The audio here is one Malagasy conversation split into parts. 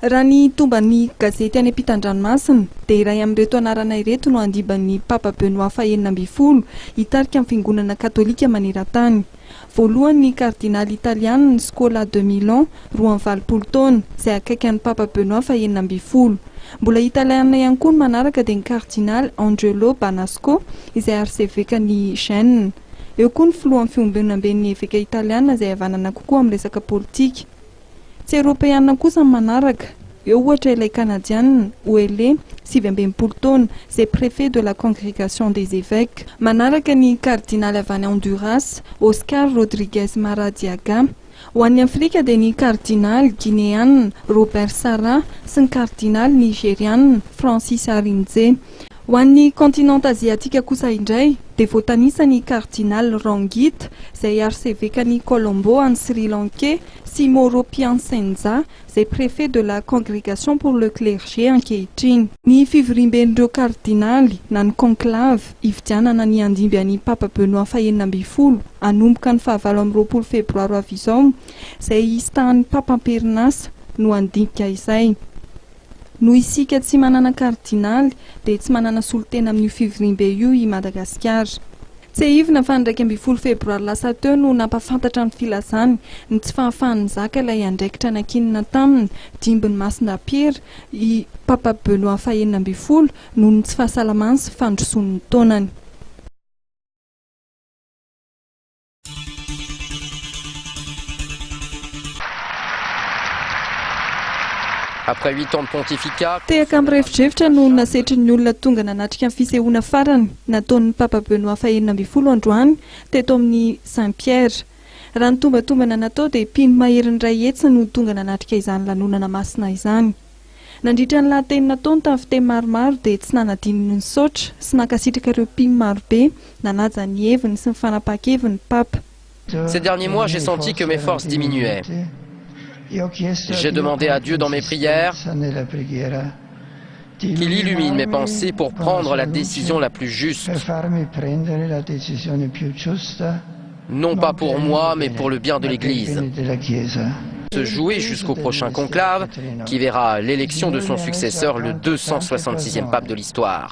Raha ny tomban'ny gazety any ampitan-dranomasina dia iray amin'ireto anarana ireto no andiban'ny Papa Benoît faha 12 hitarika amin'ny fiangonana katolika maneran-tany. Voalohany ny kardinaly italiana Scola de Milan 2 taona izay akaiky an'i Papa Benoît faha 12. Mbola italiana ihany koa ny manaraka dia ny kardinaly Angelo Banasco izay arsevekan'ny Gênes. Eo koa ny filohan'ny fiombonam-ben'ny eveka italiana izay havanana kokoa amin'ny resaka politika. Tsy Europeana kosa manaraka, eo ohatra ilay Canadienne Ouellet 17 taona izay préfet de la congrégation des évêques. Manaraka ny kardinaly avy any Honduras Oscar Rodriguez Maradiaga. Ho an'ny Afrika dia ny kardinaly guinéan Robert Sarah sy ny kardinaly nigérian Francis Arinze. Ho an'ny continent asiatika kosa indray dia voatanisa ny kardinaly Rangit izay arsevekan'ny Colombo any Sri Lankais sy Moro Piacenza izay préfet de la congrégation pour le clergé ankehitriny. Ny fivoriam-ben'ireo kardinaly na ny conclave ividianana ny andimby an'i Papa Benoît faha 12 anomboka ny 20 febroary avy izao izay istahan'ny Papa Pernasa no andimika izay. No isika tsy manana kardinaly dia tsy manana solotena amin'io fivoriam-be io i Madagasikara. Tsy hivina fa ny 12 febroary lasa teo no nampafantatra ny filazany ny tsy fahafahan'ny zaka ilay andraikitra nakinina taminy dimbin'ny Masina Pierre i Papa Benoît faha 12 noho ny tsy fahasalamany sy fandrosoan'ny taonany. Après 8 ans de pontificat, Tehaka amin'ny revidrevitra no nasetry ny olona tonga nanatrika ny fisehoana farany nataon'ny Papa Benoît faha 12 androany teto amin'ny Saint-Pierre. Raha ny tombatombana natao dia mpino maherin'ny ray hetsy no tonga nanatrika izany lanonana masina izany. Nandritra ny lahatenina taona tamin'ny fiteny maromaro dia tsy nanadininy ny saotra sy nankasitraka ireo mpino marobe nanaja ny heviny sy ny fanapahan-keviny Papa. ces derniers mois, j'ai senti que mes forces diminuaient. J'ai demandé à Dieu dans mes prières qu'il illumine mes pensées pour prendre la décision la plus juste. Non pas pour moi, mais pour le bien de l'Église. Se jouer jusqu'au prochain conclave, qui verra l'élection de son successeur, le 266e pape de l'histoire.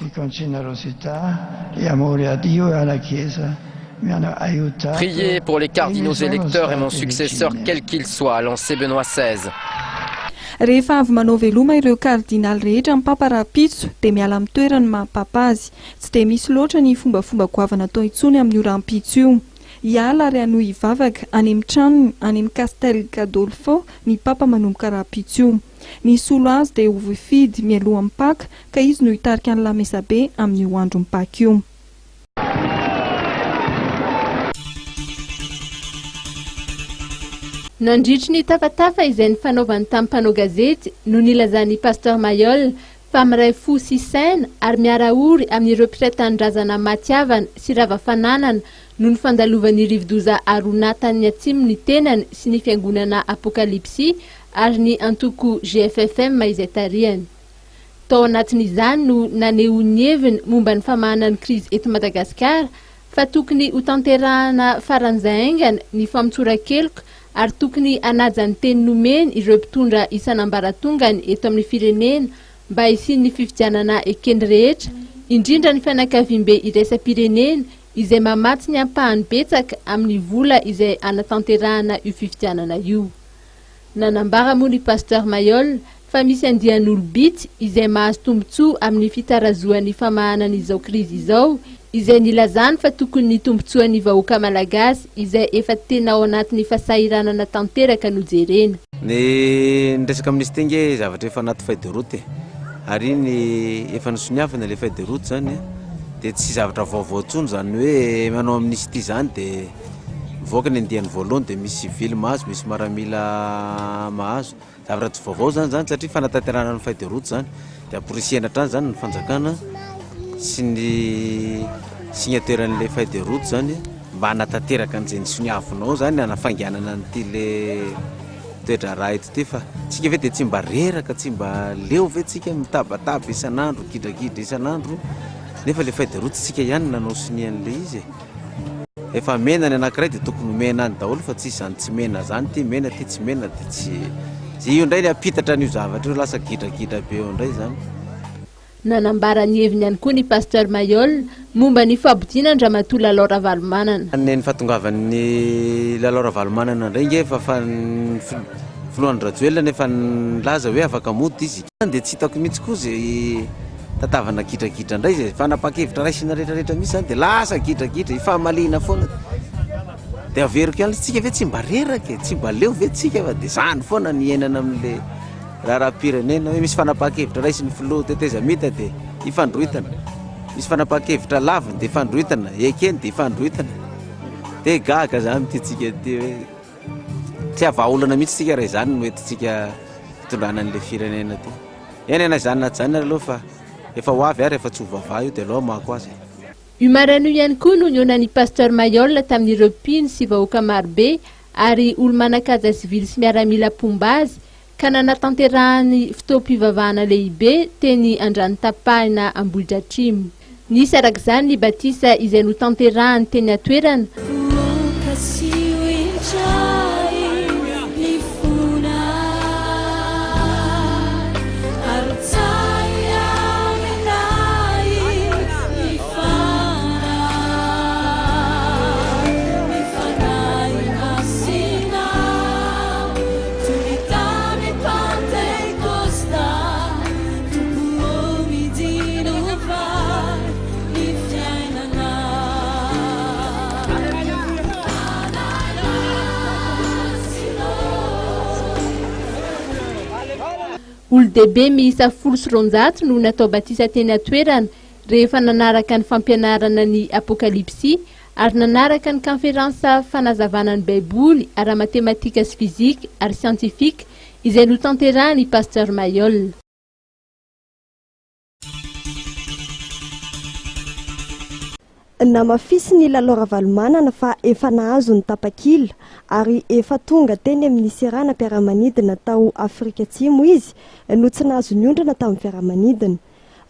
Priez pour les cardinaux électeurs et mon successeur, quel qu'il soit, a lancé Benoît XVI. Rehefa avy manao veloma ireo kardinaly rehetra amin'ny Papa Rapitso dia miala amin'ny toerany mampapa azy. Tsy dia misy loatra ny fombafomba goavana atao intsony amin'io rampitso io. Hiala ary hanohy hivavaka any amin'ny tranony any amin'ny Castel Gandolfo ny Papa manomboka rapitso io. Ny solo azy dia ho vifidy mialoha amin'ny Paka ka izy no hitarika ny lamesabe amin'io andro mipaka io. Nandritry ny tafatafa izay ny fanaovany tamin'ny mpanao gazety no nilazan'ny Pasteur Mayol fa miray fo sy saina ary miaraory amin'ireo mpiray-tanindrazana matiavana sy ravafananana no ny fandalovan'ny rivodoza Aronatany Atsimo ny tenany sy ny fiangonana Apokalipsy ary ny antoko GFFM izay tarihany. Tao anatin'izany no naneho ny heviny momba ny famahanany krizy eto Madagasikara fa tokony ho tanterahana faran'izay aingana ny famontsoran-keloka ary tokony anajany teny nomeny ireo mpitondra isanambaratongany eto amin'ny firenena mba hisian'ny fifidianana ekeny rehetra, indrindra ny fianakaviam-be iraisam-pirenena izay mamatsy ny ampahany betsaka amin'ny vola izay anatanterahana io fifidianana io. Nanambara moa ny Pasteur Mayol fa misy andian'olo-bitsy izay mahazo tombotsoa amin'ny fitarazoan'ny famahanan'izao krizy izao, izay nilazany fa tokony ny tombotsoan'ny vahoaka malagasy izay efa tena ao anatin'ny fahasahiranana tanteraka no jerena. Ny resaka amin'izy tenge zavatra efa anaty feuille de route ary ny efa nisoniafana le feuille de route zany dia tsy zavatra vaovao tsony zany hoe manao amin'izy ity zany dia mivoaka ny andiany voalohany dia misy civil mahazo, misy maramila mahazo. Zavatra tsy vaovao zany satria fanatanterahana ny feuille de route zany dia aporisihana hatrany zany ny fanjakana sy ny signateuran'ilay feuille de route zany mba hanatanteraka an'izay nisoniavinao zany hanafanganana n'ity le toetra raha eto ty fa tsika ve dia tsy mba reraka, tsy mba leo ve tsika mitabataba isan'andro, gidrakidra isan'andro nefa le feuille de route tsika ihany nanao sinian'le izy. Efa mena ny anankiray dia tokony mena any daholo fa tsy izany tsy mena zany, ty mena ty tsy mena dia io ndray ny apitatra n'io zavatra io lasa gidragidra be eo ndray zany. Nanambara ny heviny ihany koa ny pasteur Mayol momba ny fabotiana Andramatoa Lalao Ravalomanana. Ny fahatongavan'ny Lalao Ravalomanana ndray nge efa filohan'ny Rajoelina efa nilaza hoe afaka mody izy. Dia tsy hitako mihitsy koa zay tatavana gidragidra ndray zay fanapa-kevitra raisina rehetrarehetra mihitsy zany dia lasa gidragidra ifamaliana foana. Dia averiko ihany tsika ve tsy mba reraka tsy mba leo ve tsika fa dia zany foana ny iainana amin'ilay raharam-pirenena hoe misy fanapa-kevitra raisiny filoha teteza mita dia ifandroitana, misy fanapa-kevitra laviny dia ifandroitana, ekeny dia ifandroitana. Dia gaga zany tytsika ty hoe tsy avaolana mihitsy tsika raha izany no entintsika fitondrana an'ilay firenena ty. Eny ana izany naty izany aloha fa efa ho avy ary efa tsy ho vavaha io dia aloha mako azy. Io maraina io ihany koa no nionan'ny pasteur Mayol tamin'ireo mpino sy vahoaka marobe ary olo manan-kaja sivily sy miaramila Pombazy ka nanatanterahany fotoam-pivavahana lehibe teny Andranotapahina Ambohitra Atrimo. Nisy arak'izany ny batisa izay notanterahany teny atoerana. Olo-dehibe miisa 10 no natao batisa teny atoerana rehefa nanaraka ny fampianarana ny apokalipsy ary nanaraka ny konferansa fanazavana ny baiboly ara matematika sy fizika ary siantifika izay notanterahany pasteur Mayol. Namafisy ny Lalao Ravalomanana fa efa nahazo ny tapakila ary efa tonga teny amin'ny serana mpiara-manidina tao Afrika Atsimo izy no tsy nahazo ny ondrana tamin'ny mpiara-manidina.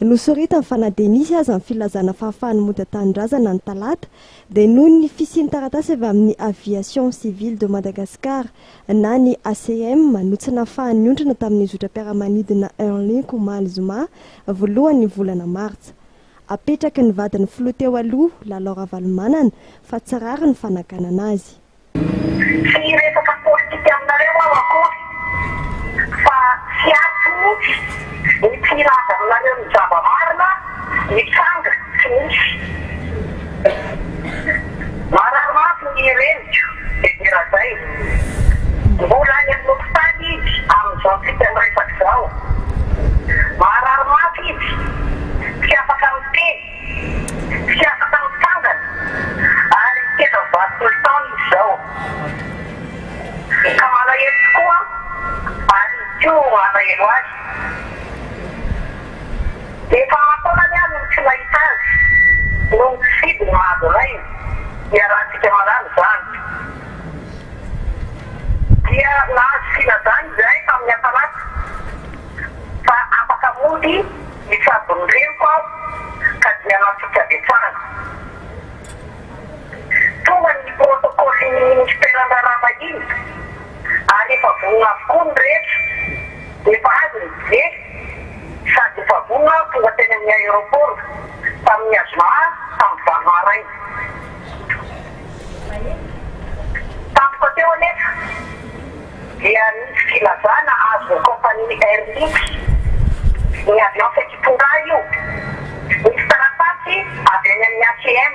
Nosorita ny fanadenisy aza ny filazana fahafahany mody an-tanindrazana ny talata dia noho ny fisiany taratasy avy amin'ny aviation civile de Madagascar na ny ACM no tsy nahafahan'ny ny ondrana tamin'ny zotra mpiara-manidina Erling Komaly Zuma voalohan'ny volana Martsa. Apetraky ny vadiny filoha teo aloha Lalao Ravalomanana fa tsy rary ny fanakana anazy. Tsy resaka politika aminareo aho akory fa tsy ato mihitsy ny mpiraza aminareo ny zava-marina mitsanga tsy misy. Marary mafy ny reniko dia zay. Mbola any amin'ny hopitaly izy amin'izao tsika miresaka izao. Marary mafy izy. Tsy afaka miteny, tsy afaka mitsangana ary tena vato taona izao. Ka malahelo tokoa ary io alahelo azy. Efa mataonany azy ny tsy mahita azy no mitsidy ny mahazo anay iarahantsika malamy zany. Dia nahazo filazany izay tamin'ny Atalata fa afaka mody misabo ny reniko aho ka dia natsika betsahana. Tonga ny protokôly niperan-drarama iny ary efa vonona avokoa ny rehetra efa azy ny be sady efa vonona tonga teny amin'ny aéroport tamin'ny azoma tamin'ny valo maraina. Tampoka teo anefa dia nisy filazana azo ny kompania Air Link ny avion feky-tonga io nisy taratasy avy any amin'ny ACM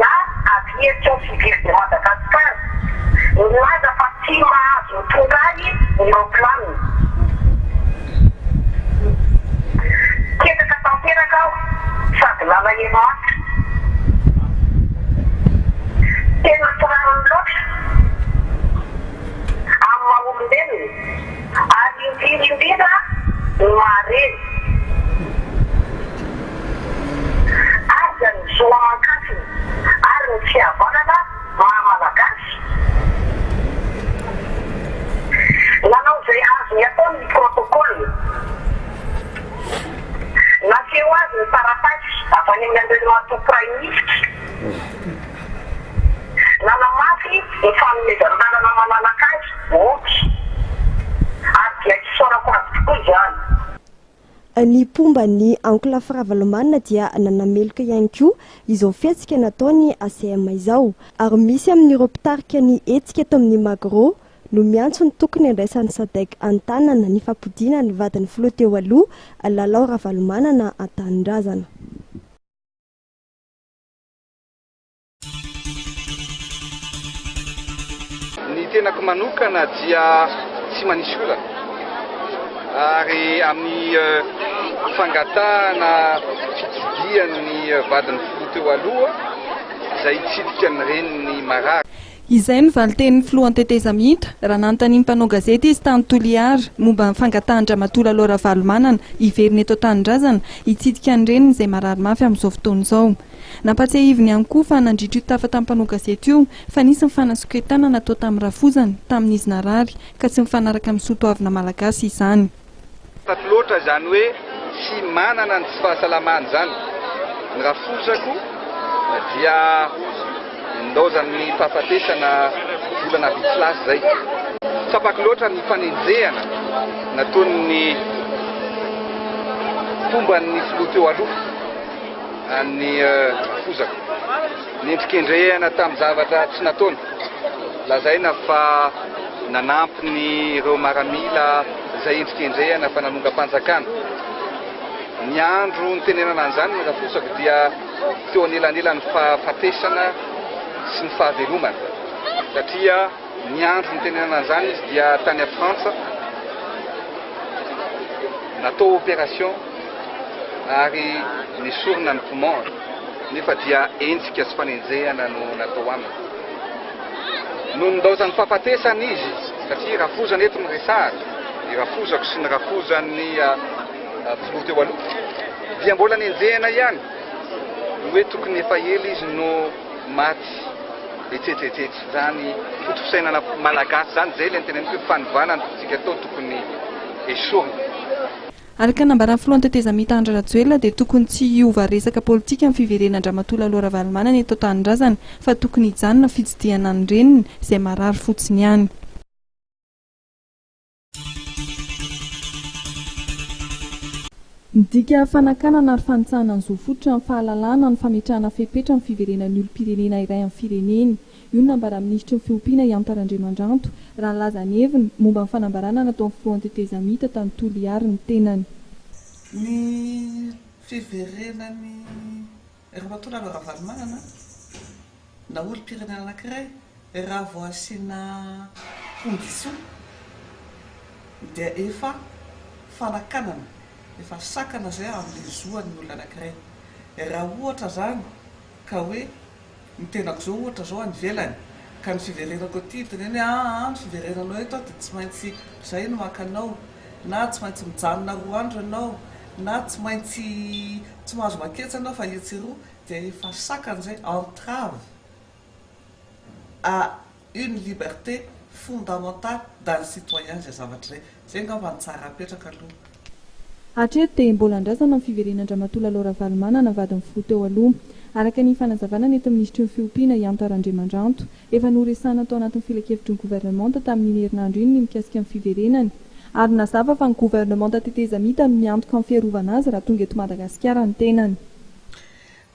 na aviation civile de Madagascar nilaza fa tsy mahazo ny tongany ny roplaniny. Ketaka tanteraka aho sady lalahelo azy. Tena tsirarony loatra amin'ny maha-olombelona ary indrindra ny mahareny. Aza ny zoaman-kasiny ary ny fihavanana maha-malagasy. Nanao izay azony ataony ny protokôly. Naseo azy ny taratasy avy any amin'ny andrenin'ato praimifitra. Nanamafy ny fanomezan-dalana malalaka azy boky ary dia kisaorako azy tokoa izany. Ny pomba ny Ankola Faravalomanana dia nanameloka ihany koa izao fihetsika nataony ACM izao, ary misy amin'ireo mpitarika ny hetsika eto amin'ny Magro no miantso ny tokony andraisan'ny SADC Antanana ny fampodiana ny vadiny filoha teo aloha Lalao Ravalomanana Antanindrazana. Ny tenako manokana dia tsy manisy olana ary amin'ny fangatahana fitsidian'ny vadiny filoha teo aloha izay hitsidika ny reniny marary. Izay ny valitenin'ny filoha Antetezamita raha nanontany mpanao gazety izy tany Toliara momba ny fangatahan-Ramatoa Lalao Ravalomanana iverina eto Tanindrazana hitsidika ny reniny izay marary mafy amin'izao fotoana izao. Nampatsiahiviny ihany koa fa nandritra io tafa tamin'ny mpanao gazety io fa nisy mifanasoketana natao tamin'ny Rafozana tamin'izy narary ka tsy mifanaraka amin'ny soatoavina malagasy izany. Tato loatra izany hoe tsy manana ny tsy fahasalamana izany. Ny Rafozako dia ndaozan'ny fahafatesana volana Vitsilasy izay. Tsapako loatra ny fanenjehana nataon'ny fomban'ny filoha teo aloha ny Rafozako. Nendrikendrehana tamin'ny zavatra tsy nataony. Lazaina fa nanampy ny ireo maramila izay endrikendrehana fa nanonga-panjakana. Ny andro ny tenenana an'izany ny Rafozako dia teo anelanelan'ny fahafatesana sy ny fahavelomana. Satria ny andro ny tenenana an'izany izy dia tany a Frantsa natao opération ary nesorina ny poumon nefa dia endrika sy fanenjehana no natao aminy. No ndaozan'ny fahafatesana izy satria Rafozana eto ny resahatra, ny Rafozako sy ny Rafozan'ny filoha teo aloha dia mbola nenjehana ihany hoe tokony efa ela izy no maty etsetsetsetry zany fotofisainana malagasy zany zay ilay teneniko hoe fanivanana tsika atao tokony esorina. Araka nambaran'ny filoha Antetezamita Andry Rajoelina dia tokony tsy hiova resaka politika amin'ny fiverenan'ny Ramatoa Lalao Ravalomanana eto Tanindrazana fa tokony hijanona fitsidiana ny reniny izay marary fotsiny ihany. Midika fanakanana ary fanitsahana ny zoafototra amin'ny fahalalana ny fametrahana fepetra amin'ny fiverenan'ny olom-pirenena iray amin'ny fireneny. Io nambaran'ny ministry ny fiompiana Ianto Randriamandrato raha nilaza ny heviny momba ny fanambarana nataon'ny filoha Antetezamita tany Toliara ny tenany. Ny fiverenan'ny Ramatoa Lalao Ravalomanana na olom-pirenena anankiray raha vao asiana condition dia efa fanakanana, efa sakana zay amin'ny zoan'ny olona anankiray. Raha ohatra zany ka hoe ny tenako zao ohatra zao any velany ka ny fiverenako aty teneny ny fiverenanao eto dia tsy maintsy zay no makanao, na tsy maintsy mijanona 2 andro ianao, na tsy maintsy tsy mahazo maketsy anao fa hetseroa, dia efa sakan'izay entrave à une liberté fondamentale d'un citoyen zay zavatra zay. Zay ngamba ny tsara apetraka aloha. Hatreto dia mbola andrazana amin'ny fiverenan'ny Ramatoa Lalao Ravalomanana vadiny filoha teo aloha. Araka ny fanazavana ny eto ministry ny fiompiana Ianto Randriamandrato efa noresahana tao anatin'ny filan-kevitry ny gouvernemanta tamin'ny herinandro iny ny mikasika amin'ny fiverenany ary nazava fa ny gouvernemanta Antetezamita no miantoka amin'ny fiarovana azy raha tonga eto Madagasikara ny tenany.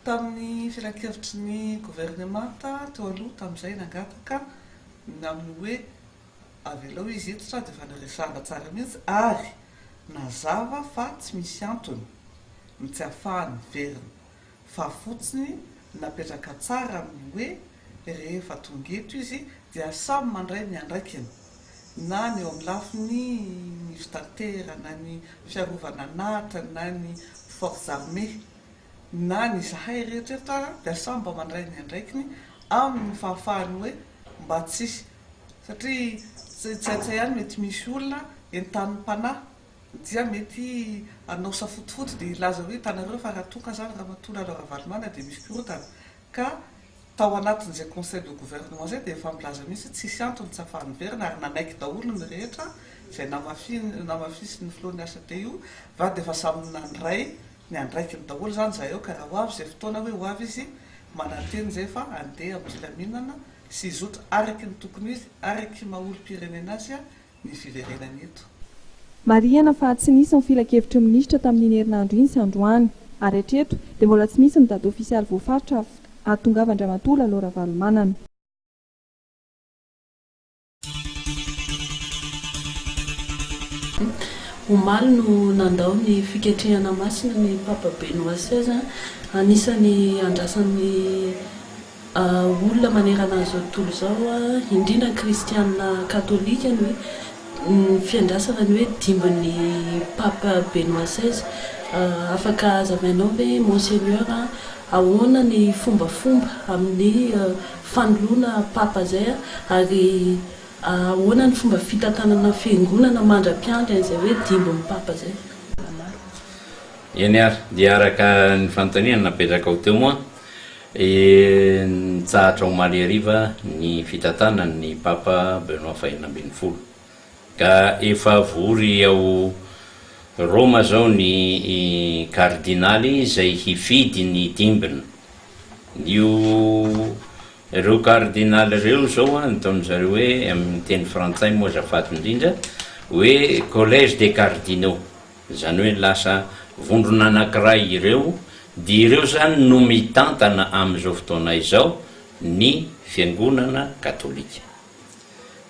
Tamin'ny filan-kevitry ny gouvernemanta teo aloha tamin'izay nangataka amin'ny hoe avelao izy eto sa dia efa noresahana tsara mihitsy ary nazava fa tsy misy antony ny tsy ahafahany verina fa fotsiny napetraka tsara amin'ny hoe rehefa tonga eto izy dia samy mandray ny andraikiny na ny eo amin'ny lafiny ny fitatera na ny fiarovana natra na ny forces armées na ny zahay rehetra dia samy mba mandray ny andraikiny amin'ny fahafahany hoe mba tsisy satria tsy ihany mety misy olona entan'ny mpanahy dia mety anao safotofoty dia ilaza hoe hitanareo fa raha tonga zany Ramatoa Lalao Ravalomanana dia misy korotana ka tao anatin'izay conseil de gouvernement zay dia efa milaza mihitsy tsisy antony tsy ahafahany verina ary nanaiky daholo ny rehetra izay namafisy ny filohan'ny asa teo io va dia efa samy nandray ny andraikiny daholo zany zay eo ka raha ho avy izay fotoana hoe ho avy izy mananteny zay fa andeha amin'ny filaminana sy izotra araky ny tokony izy araky maolo-pirenena azy a ny fiverenany eto. Mariana fa tsy nisy ny filakevitry minisitra tamin'ny herinandro iny sy androany ary hatreto dia mbola tsy misy ny dady ofisialy voafaritra ahatongava-Andriamatola Laura Valomanana. Omaly no nandao ny fiketrehana masina ny Papa Benoît XVI, anisany andrasan'ny olona manerana an'izao tontolo izao, indrindra kristianina katolika ny fiandrasana ny hoe dimbin'ny Papa Benoît XVI. Afaka azavainao hoe Monseigneur, ahoana ny fombafomba amin'ny fanoloana papa zay ary ahoana ny fomba fitantanana fiangonana mandra-piandry an'izay hoe dimbin'ny papa zay. Eny ary dia araka ny fanontaniana napetraka ao teo moa nitsahatra omaly hariva ny fitantanany Papa Benoît XIV ka efa vory ao Roma zao ny kardinaly izay hifidy ny dimbiny. Io ireo kardinaly ireo zao nataon'zareo hoe amin'ny teny frantsay moa zafady indrindra hoe collège des cardinaux, zany hoe lasa vondrona anankiray ireo, dia ireo zany no mitantana amin'izao fotoana izao ny fiangonana katolika.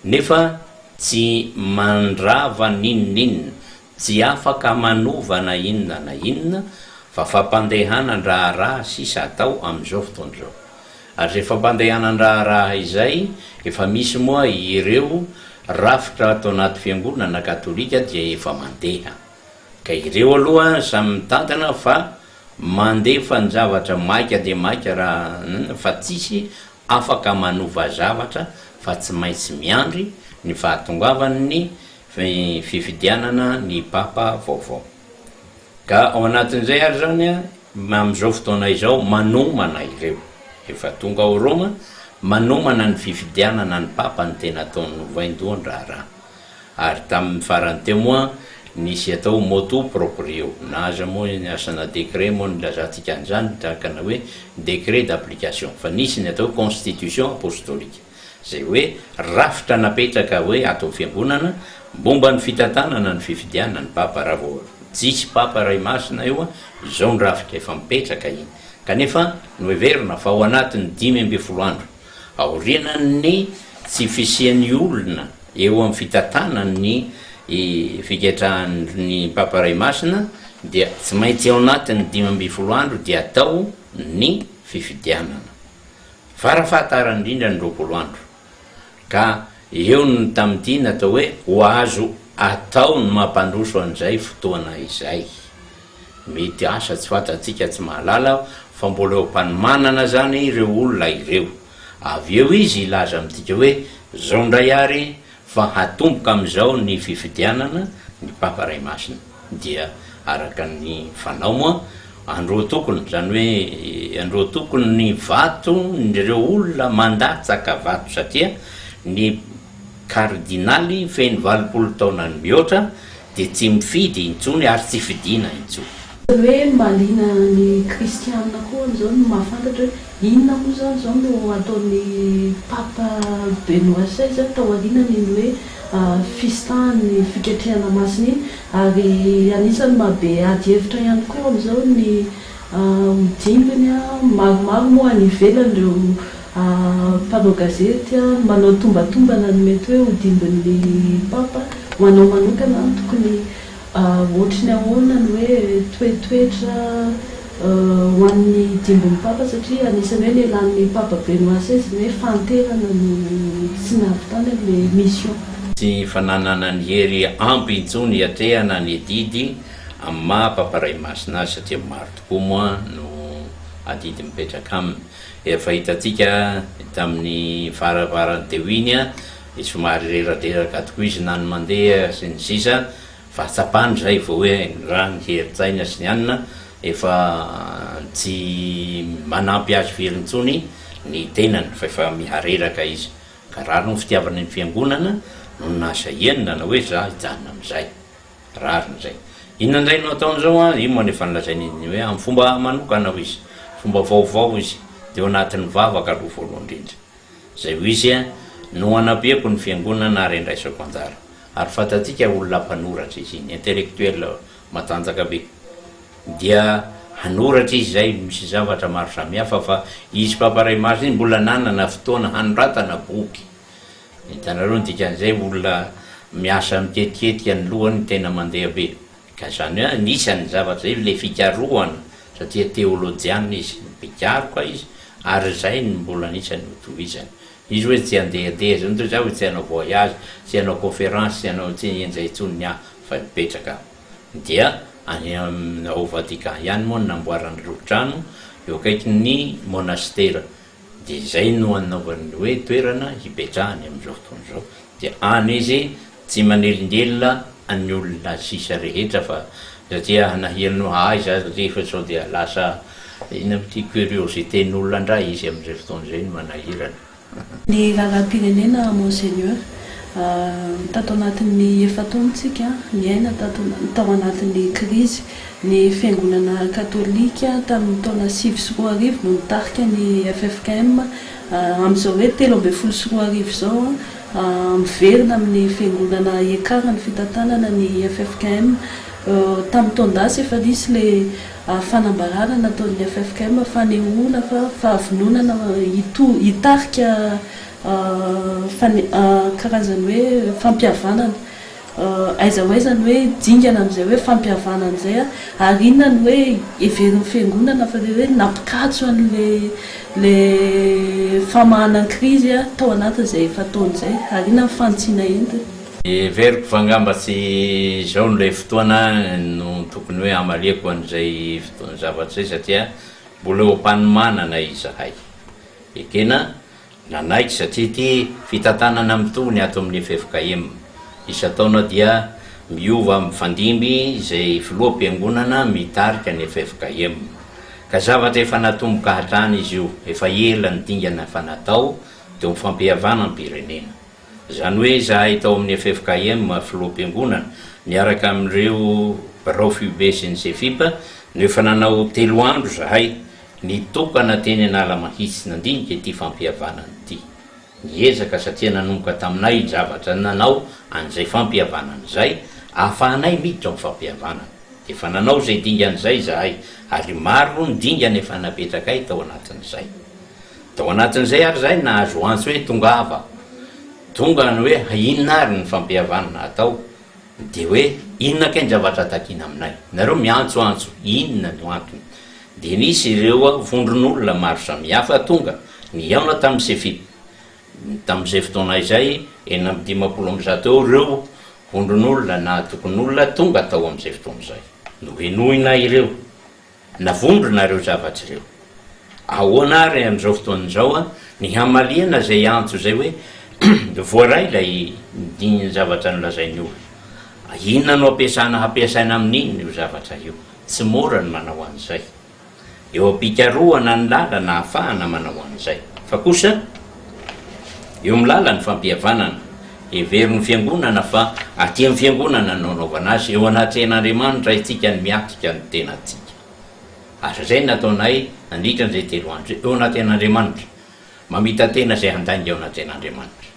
Nefa tsy mandrava n'inon'inona, tsy afaka manovana inona na inona fa fampandehanan-draharaha sisa atao amin'izao fotoana izao. Ary rehefa fampandehanan-draharaha izay efa misy moa ireo rafitra atao anaty fiangonana katolika dia efa mandeha, ka ireo aloha samy mitantana fa mandefa ny zavatra maika dia maika raha fa tsisy afaka manova zavatra fa tsy maintsy miandry ny fahatongavan'ny fifidianana ny papa vaovao. Ka ao anatin'izay ary zany amin'izao fotoana izao manomana ireo efa tonga ao Roma, manomana ny fifidianana ny papa ny tena ataony novaindohany raharaha. Ary tamin'ny farany teo moa nisy atao motu proprio, na aza moa ny asana décret moa nilazantsika an'izany tahakana hoe décret d'application, fa nisy ny atao constitution apostolique zay hoe rafitra napetraka hoe atao fiangonana momba ny fitantanana ny fifidianana ny papa. Raha vao tsisy papa ray masina eo izao ny rafitra efa mipetraka iny, kanefa noeverina fa ao anatin'ny 12 andro aorianany tsy fisian'ny olona eo amin'ny fitantanany fiketrahan'ny papa ray masina dia tsy maintsy ao anatin'ny 12 andro dia atao ny fifidianana. Farafahatarany indrindra ny 20 andro, ka eo ny tamin'ity natao hoe ho azo atao ny mampandroso an'izay fotoana izay. Mety asa tsy fantatsika tsy mahalala fa mbola eo mpanomanana zany ireo olona ireo. Avy eo izy ilaza amintsika hoe zao ndray ary fa hatomboka amin'izao ny fifidianana ny papa ray masina, dia araka ny fanao moa andro tokony, zany hoe andro tokony ny vato nireo olona mandatsaka vato, satria ny kardinaly feny 20 taona ny mihoatra dia tsy mifidy intsony ary tsy fidiana intsony. Hoe malina ny kristianina koa zao no mahafantatra hoe inona moa zany zao no ataon'ny Papa Benoît XVI tao aorianany ny hoe fistan'ny fiketrehana masina iny, ary anisany mahabe ady hevitra ihany koa am'izao ny dimbiny maromaro moa any ivelany ireo mpanao gazety manao tombatombana ny mety hoe ho dimbin'ny papa, manao manokana tokony ohatriny ahoana ny hoe toetoetra ho an'ny dimbin'ny papa, satria anisany hoe lehilahin'ny Papa Benoît XVI hoe fanterana ny tsy nahavitany le mission. Tsy fananana ny hery ampy intsony hiatrehana ny adidy amin'ny maha papa ray masina azy, satria maro tokoa moa no adidy mipetraka aminy. Efa hitantsika tamin'ny faravarany teo iny somary reradraraka tokoa izy na ny mandeha sy ny sisa, fa tsapany zay vao hoe raha ny heritsaina sy ny anina efa tsy manampy azy velontsony ny tenany, fa efa mihareraka izy. Ka rariny fitiavana ny fiangonana no nasa enina na hoe za hijanona amin'izay, rarin'izay. Inona indray no ataon'izao io moa nefa nilazainy hoe amin'ny fomba manokana ho izy, fomba vaovao izy, dia ao anatin'ny vavaka aloha voalohany indrindra. zay ho izy a no anapiako ny fiangonana ary andraisako anjara ary fatatsika olona mpanoratra izy iny intellectuel matanjaka be dia hanoratra izy zay misy zavatra maro samihafa fa izy paparay maso iny mbola nanana fotoana hanoratana boky hitanareo dikan'izay olona miasa mitetiketika ny lohany tena mandeha be ka zany hoe anisany zavatra zay le fikarohana satria teolojiana izy pikaro koa izy ary zay ny mbola anisany hotovizany izy hoe tsy andehadeha zany toy za hoe tsy hanao voyage tsy hanao conférence tsy hanao tsy enjay itsony ny fa mipetraka dia any ao Vatican ihany moa namboaran'ireo trano eo akaiky monastera dia zay no anaovany hoe toerana hipetrahany amin'izao fotoana zao dia any izy tsy manelindelina any olona sisa rehetra fa satria nahiano za rehefa sao dia lasa ina amity curiosité n'olona ndray izy amin'izay fotoana zay no manahirana. Ny raharam-pirenena monseigneur tato anatin'ny efatontsika niaina tao anatin'ny krizy ny fiangonana katolika tamin'ny taona 7 no nitarika ny FFKM amin'izao hoe 13 zao miverina amin'ny fiangonana ekarany fitantanana ny FFKM tamin'ny taondasy efa nisy le fanambarana nataon'ny FFKM fanehoana fa fahavononana hitarika karazany hoe fampihavanana aiza hoaizany hoe dingana amin'izay hoe fampihavanana zay ary inona ny hoe everiny fiangonana fa le hoe nampikatso an'le famahana krizy tao anatin'izay efa taona zay ary inona ny fantsiana entina veriko fa ngamba tsy zao nolay fotoana no tokony hoe amaliako an'izay fotoana zavatra zay satria mbola eo ampanomanana izahay ekena nanaiky satria ty fitantanana mitony ato amin'ny FFKM isa-taona dia miova mifandimby zay filoam-piangonana mitarika ny FFKM ka zavatra efa natomboka hatrany izy io efa ela ny dingana fa natao teo mifampihavana ny pirenena zany hoe zahay tao amin'ny FFKM filoam-piangonana niaraka amin'ireo Raofube sy ny Sefipa no efa nanao 3 andro zahay nitokana teny anala mahitsy nandinika ity fampihavanana ity niezaka satria nanomboka taminay zavatra nanao an'izay fampihavanana zay ahafahanay miditra amin'ny fampihavanana efa nanao zay dingan'izay zahay ary maro ny dingana efa napetraka tao anatin'izay ary zay nahazo antso hoe tonga ny hoe inona ary ny fampihavanana atao dia hoe inona kay ny zavatra takina aminay nareo miantsoantso inona no antony dia nisy ireo vondron'olona maro samihafa tonga niaona tamin'ny Sefipa tamin'izay fotoana izay 50 eo ireo vondron'olona na tokon'olona tonga tao amin'izay fotoana izay no henoina ireo navondronareo zavatra ireo ahoana ary amin'izao fotoan'izao ny hamaliana zay antso zay hoe voaray lay dininy zavatra nolazainy olo inona no hampiasaina amin'iny io zavatra io tsy mora ny manao an'izay eo ampikarohana ny lala na ahafahana manao an'izay fa kosa eo milala ny fampihavanana everiny fiangonana fa aty amin'ny fiangonana naonaovana azy eo anatren'Andriamanitra itsika ny miatrika ny tenatsika asa zay nataonay nandritra n'izay 3 andro eo anaten'Andriamanitra mamita tena zay handainga eo anaten'Andriamanitra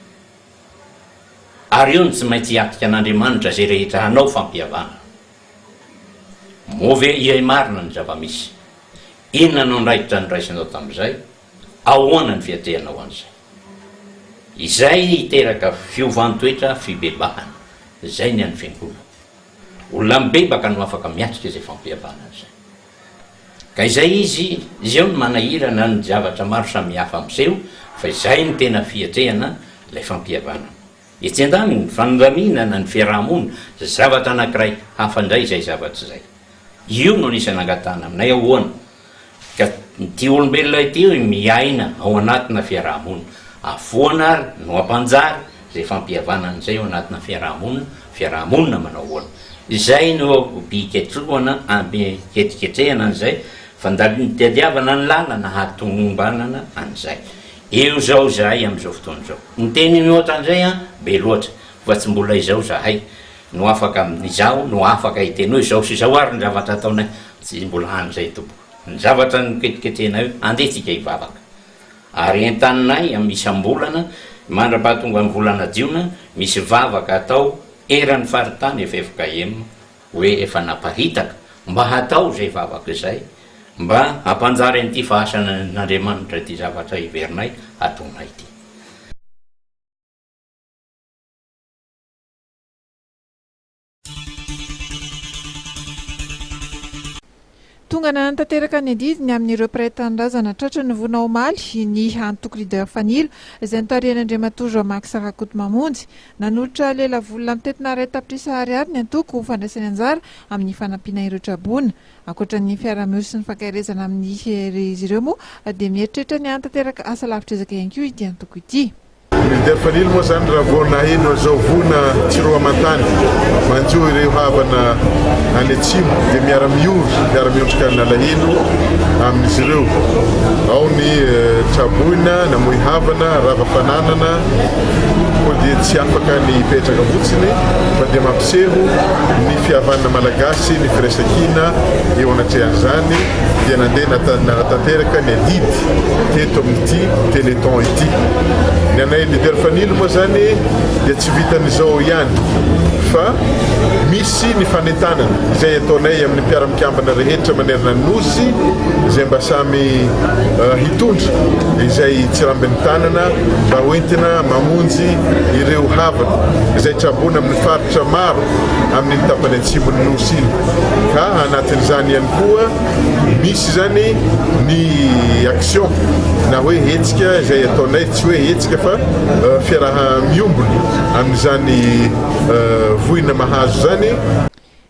ary eo ny tsy maintsy hiatrika an'Andriamanitra zay rehetra hanao fampihavana move iay marina ny zava-misy inona no nraitra nyraisinao tamin'izay ahoana ny fiatrehanao an'izay izay hiteraka fiovantoetra fibebahana zay ny an'ny fiangonana olona mibebaka no afaka miatrika zay fampihavana zay ka izay izy eo ny manahirana ny zavatra maro samihafa amin'izay fa izay ny tena fiatrehana lay fampihavana etsy andaminy fanodaminana ny fiarahamonina zavatra anankiray hafandray zay zavatra zay io no nisy nangatana aminay ahoana ka ty olombelona ity miaina ao anatina fiarahamonina afoana ary no ampanjary zay fampihavanan'izay ao anatina fiarahamonina manao ahoana izay no biketroana ketriketrehana an'izay fandadiavana ny lalana hatombanana an'izay eo zao zahay amin'izao fotoana zao ny teny mihoatra an'izay be loatra fa tsy mbola izao zahay no afaka amin'izao no afaka hiteny hoe zao sy zao ary ny zavatra ataonay tsy mbola han'izay tompo ny zavatra ny ketriketrehana io andehitsika hivavaka ary entaninay amin'ny isam-bolana mandra-pahatonga amin'ny volana jiona misy vavaka atao eran'ny faritany FFKM hoe efa naparitaka mba hatao zay vavaka izay mba hampanjary an'ity fahasan'Andriamanitra ty zavatra iverinay ataonay ty. Tonga nantanteraka ny andidiny amin'ireo mpiray-tanindrazana tratra ny vona omaly ny antoko leader fanilo izay notorian'Andriamatozo Max Rakoto Mamonjy nanolotra lela volona mitetina ray tapitrisa ariary ny antoko ho fandraisany anjara amin'ny fanampiana ireo trabona. Ankoatra ny fiaraha-miosy sy ny fankairezana amin'ny izy ireo moa dia mieritreritra ny antanteraka asa lavitra ezaka ihany koa ity antoko ity. Leader fanilo moa zany raha vao naheno zao vona tsiroamantany manjo ireo havana any atsimo dia miara-miondrika nalahelo amin'izy ireo ao ny traboina namoy havana rava-fananana koa dia tsy afaka ny hipetraka fotsiny fa dia mampiseho ny fihavanana malagasy ny firaisankina eo anatrehan'izany dia nandeha natanteraka ny adidy teto amin'ity teleton ity. Ny anay leader fanilo moa zany dia tsy vitan'izao ihany fa misy ny fanentanana izay ataonay amin'ny mpiara-mikambana rehetra manerana ny nosy izay mba samy hitondra izay tsy ramben'ny tanana mba hoentina mamonjy ireo havana izay trabona amin'ny faritra maro amin'ny tapany atsibon'ny nosy iny ka anatin'izany ihany koa misy zany ny action na hoe hetsika izay ataonay tsy hoe hetsika fa fiaraha miombona amin'izany voina mahazo zany.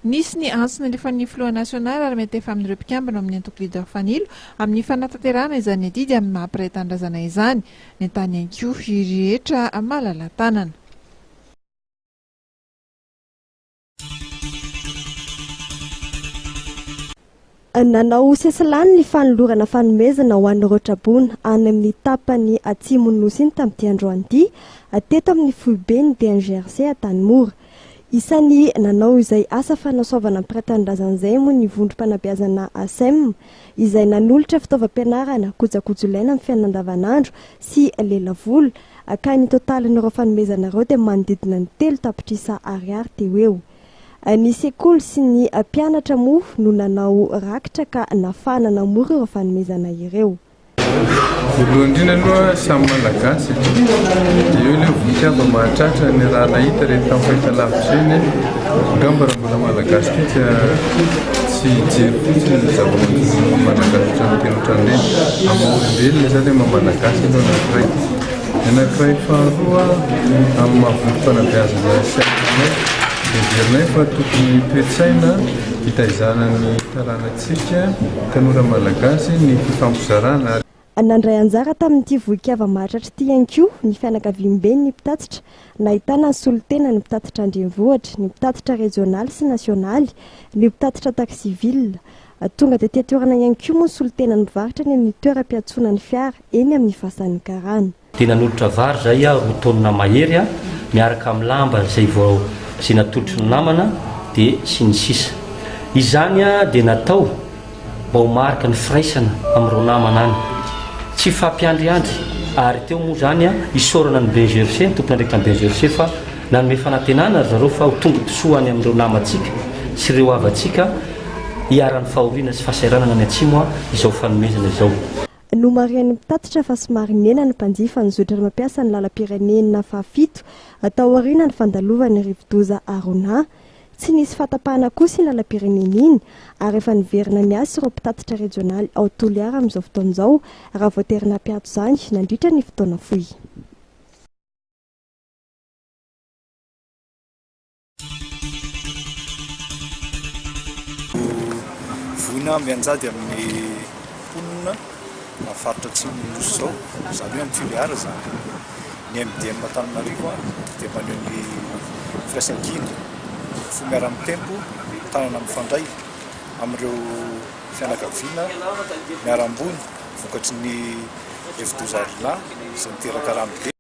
Nisy ny antsona lefa ny filoha nasionaly ary mety efa amin'ireo mpikambana amin'ny antoko leader fanilo amin'ny fanatanterahana izany adidy amin'ny mahampiray-tandrazana izany ny tany anko rehetra malala-tanana. Nanao sesilany ny fanolorana fanomezana ho an'ireo trabona any amin'ny tapany atsimon'ny nosy iny tamin'ity androany ity teto amin'ny foibe ny DNGRC Tanimora. Isan'ny nanao izay asa fanasoavana mpiray-tanindrazana izay moa ny vondrom-panabeazana ASEM izay nanolotra fitaovam-pianarana kojakoja ilaina amin'ny fiainana andavanandro sy lela-volo ka ny totalin'ireo fanomezana ireo dia manodidina ny 3 tapitrisa ariary teo eo. Ny sekoly sy ny mpianatra moa no nanao rakitra ka nafana namora ireo fanomezana ireo. Voalohany indrindra aloha samy malagasy dia eo ilay voninkazo mahatratra ny raha nahita rehefa amin'ny fahitalavitra eny ngamba raha mbola malagasy koa tsy jery fotsiny ny zava-manodidina malagasy ohatran'ny teny ohatran'ireny amin'ny olombelona zany malagasy aloha anankiray. Anankiray faharoa amin'ny mahavondrom-panabeazana sy ainay dia fa tokony toe-tsaina hitaizana ny taranantsika tanora malagasy ny fifampizarana. Nandray anjara tamin'ity vohikava mahatratra ity ihany koa ny fianakaviam-beny ny mpitatitra nahitana ny solotena ny mpitatitra andrenivohitra, ny mpitatitra regionaly sy nasionaly, ny mpitatitra taxiville. Tonga dia toerana ihany koa moa solotena ny mivarotra ny amin'ny toeram-piatsonan'ny fiara eny amin'ny fasan'ny karana. Tena nolotra vary zay roa taonina mahery miaraka amin'ny lamba zay vao sy natolotry ny namana dia sy ny sisa. Izany dia natao mba ho marika ny firaisana amin'ireo namana any. Tsy fampiandriandry ary teo moa zany isorana ny BGRC ny tompon'andraikitra ny BGRC fa nanome fanantenana zareo fa ho tonga tosoany amin'ireo namantsika sy ireo havatsika hiaran'ny fahoriana sy fahasahiranana ny atsimo izao fanomezana izao. No marian'ny mpitatitra fa somary nena ny mpanjifa nyzotra mampiasa ny lalam-pirenena fahafito atao aoriana ny fandalovany rivodoza Arona. Tsy nisy fatapahana kosa ny lalam-pirenena iny ary efa niverina miasa ireo mpitatitra regionaly ao Toliara amin'izao fotoan'izao raha voaterina mpiato izany nandritra ny fotoana fohy. Voina mianjady amin'ny mponina faritra atsimo nosy zao izany hoe amin'ny Toliara zany ny MDM Antananarivo dia maneho ny firaisankina fo miara-mitempo tanana mifandray amin'ireo fianakaviana miara-mbony vokatry ny F12 izay miteraka rano be